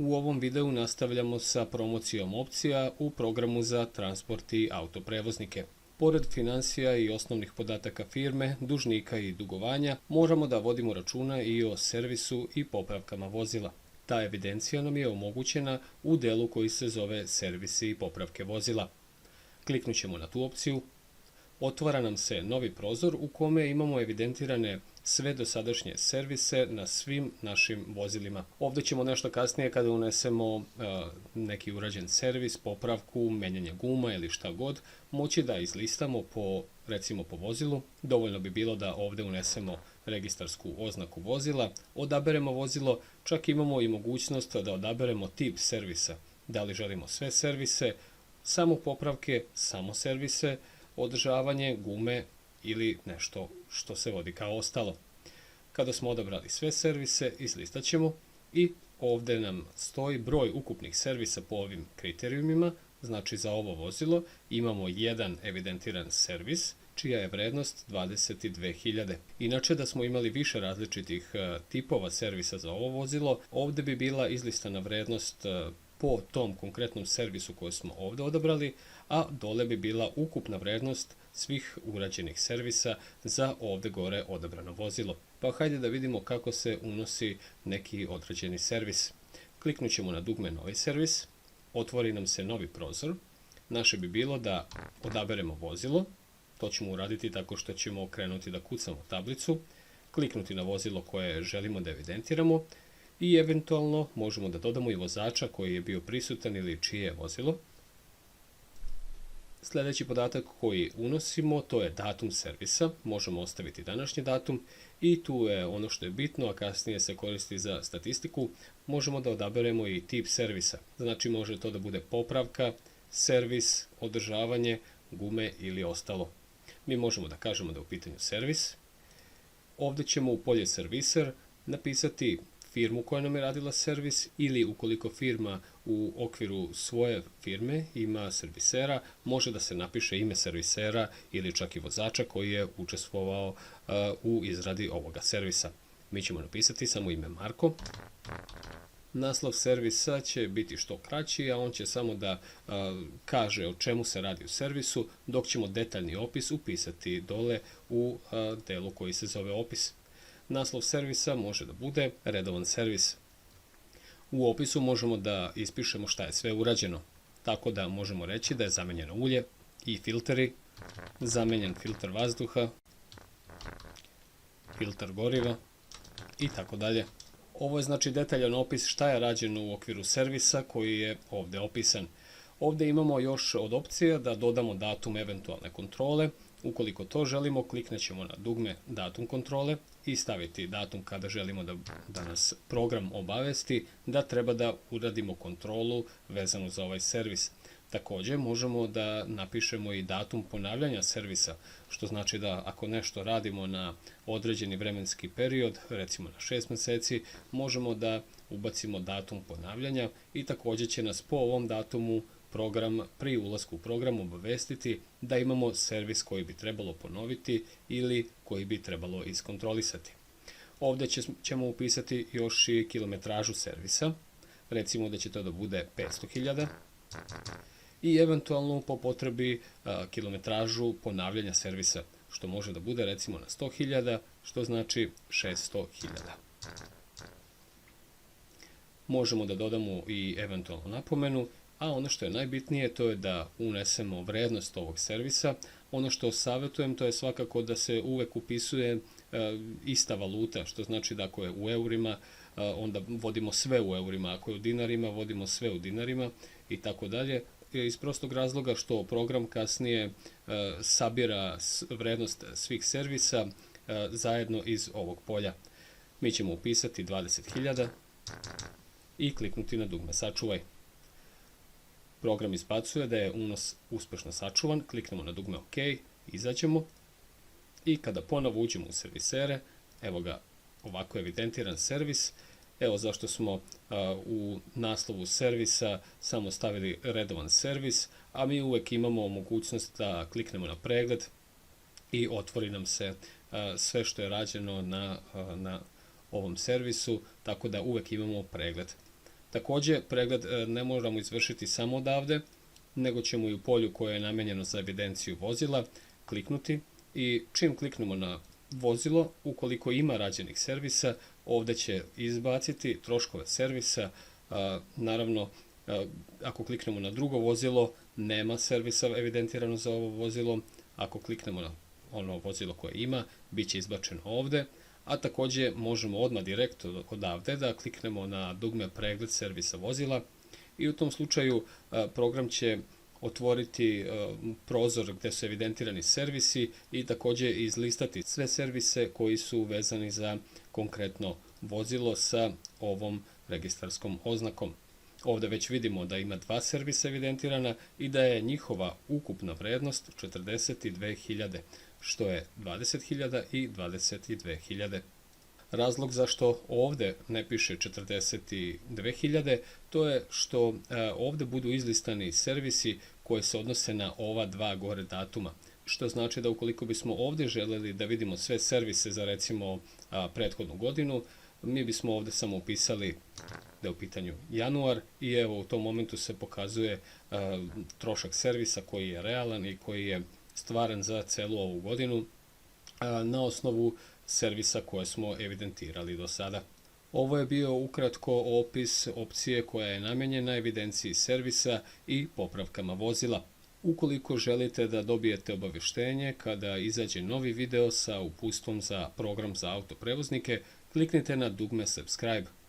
U ovom videu nastavljamo sa promocijom opcija u programu za transport i autoprevoznike. Pored financija i osnovnih podataka firme, dužnika i dugovanja, moramo da vodimo računa i o servisu i popravkama vozila. Ta evidencija nam je omogućena u delu koji se zove servisi i popravke vozila. Kliknut ćemo na tu opciju. Otvara nam se novi prozor u kome imamo evidentirane sve dosadašnje servise na svim našim vozilima. Ovdje ćemo nešto kasnije kada unesemo neki urađen servis, popravku, menjanje guma ili šta god, moći da izlistamo recimo po vozilu. Dovoljno bi bilo da ovdje unesemo registarsku oznaku vozila, odaberemo vozilo, čak imamo i mogućnost da odaberemo tip servisa. Da li želimo sve servise, samo popravke, samo servise, održavanje, gume ili nešto što se vodi kao ostalo. Kada smo odabrali sve servise, izlistat ćemo i ovdje nam stoji broj ukupnih servisa po ovim kriterijumima. Znači za ovo vozilo imamo jedan evidentiran servis, čija je vrednost 22.000. Inače, da smo imali više različitih tipova servisa za ovo vozilo, ovdje bi bila izlistana vrednost po tom konkretnom servisu koji smo ovdje odabrali, a dole bi bila ukupna vrednost svih urađenih servisa za ovdje gore odabrano vozilo. Pa hajde da vidimo kako se unosi neki određeni servis. Kliknut ćemo na dugme Novi servis, otvori nam se novi prozor. Naše bi bilo da odaberemo vozilo, to ćemo uraditi tako što ćemo krenuti da kucamo tablicu, kliknuti na vozilo koje želimo da evidentiramo i eventualno možemo da dodamo i vozača koji je bio prisutan ili čije je vozilo. Sljedeći podatak koji unosimo, to je datum servisa. Možemo ostaviti današnji datum i tu je ono što je bitno, a kasnije se koristi za statistiku. Možemo da odaberemo i tip servisa. Znači može to da bude popravka, servis, održavanje, gume ili ostalo. Mi možemo da kažemo da je u pitanju servis. Ovdje ćemo u polje serviser napisati firmu koja nam je radila servis ili ukoliko firma u okviru svoje firme ima servisera, može da se napiše ime servisera ili čak i vozača koji je učestvovao u izradi ovoga servisa. Mi ćemo napisati samo ime Marko. Naslov servisa će biti što kraći, a on će samo da kaže o čemu se radi u servisu, dok ćemo detaljni opis upisati dole u delu koji se zove opis. Naslov servisa može da bude redovan servis. U opisu možemo da ispišemo šta je sve urađeno, tako da možemo reći da je zamenjeno ulje i filteri, zamenjen filter vazduha, filter goriva i tako dalje. Ovo je znači detaljan opis šta je rađeno u okviru servisa koji je ovdje opisan. Ovdje imamo još od opcija da dodamo datum eventualne kontrole. Ukoliko to želimo, kliknut ćemo na dugme datum kontrole i staviti datum kada želimo da nas program obavesti da treba da uradimo kontrolu vezanu za ovaj servis. Također možemo da napišemo i datum ponavljanja servisa, što znači da ako nešto radimo na određeni vremenski period, recimo na 6 mjeseci, možemo da ubacimo datum ponavljanja i također će nas po ovom datumu program pri ulasku u program obavestiti da imamo servis koji bi trebalo ponoviti ili koji bi trebalo iskontrolisati. Ovdje ćemo upisati još i kilometražu servisa, recimo da će to da bude 500.000 i eventualno po potrebi kilometražu ponavljanja servisa, što može da bude recimo na 100.000, što znači 600.000. Možemo da dodamo i eventualnu napomenu, a ono što je najbitnije to je da unesemo vrednost ovog servisa. Ono što savjetujem to je svakako da se uvek upisuje ista valuta, što znači da ako je u eurima, onda vodimo sve u eurima, ako je u dinarima, vodimo sve u dinarima i tako dalje. Iz prostog razloga što program kasnije sabira vrednost svih servisa zajedno iz ovog polja. Mi ćemo upisati 20.000 i kliknuti na dugme sačuvaj. Program izbacuje da je unos uspešno sačuvan, kliknemo na dugme OK, izađemo i kada ponovo uđemo u servisere, evo ga ovako evidentiran servis. Evo zašto smo u naslovu servisa samo stavili redovan servis, a mi uvek imamo mogućnost da kliknemo na pregled i otvori nam se sve što je rađeno na ovom servisu, tako da uvek imamo pregled. Također, pregled ne moramo izvršiti samo odavde, nego ćemo i u polju koje je namijenjeno za evidenciju vozila kliknuti i čim kliknemo na vozilo, ukoliko ima rađenih servisa, ovdje će izbaciti troškove servisa. Naravno, ako kliknemo na drugo vozilo, nema servisa evidentirano za ovo vozilo. Ako kliknemo na ono vozilo koje ima, bit će izbačeno ovdje. A također možemo odmah direktno odavde da kliknemo na dugme pregled servisa vozila i u tom slučaju program će otvoriti prozor gdje su evidentirani servisi i također izlistati sve servise koji su vezani za konkretno vozilo sa ovom registarskom oznakom. Ovdje već vidimo da ima 2 servisa evidentirana i da je njihova ukupna vrednost 42.000, što je 20.000 i 22.000. Razlog zašto ovdje ne piše 42.000, to je što ovdje budu izlistani servisi koji se odnose na ova 2 gore datuma. Što znači da ukoliko bismo ovdje željeli da vidimo sve servise za recimo prethodnu godinu, mi bismo ovdje samo upisali da je u pitanju januar i evo u tom momentu se pokazuje trošak servisa koji je realan i koji je stvaran za celu ovu godinu na osnovu servisa koje smo evidentirali do sada. Ovo je bio ukratko opis opcije koja je namijenjena evidenciji servisa i popravkama vozila. Ukoliko želite da dobijete obavještenje kada izađe novi video sa uputstvom za program za autoprevoznike, kliknite na dugme subscribe.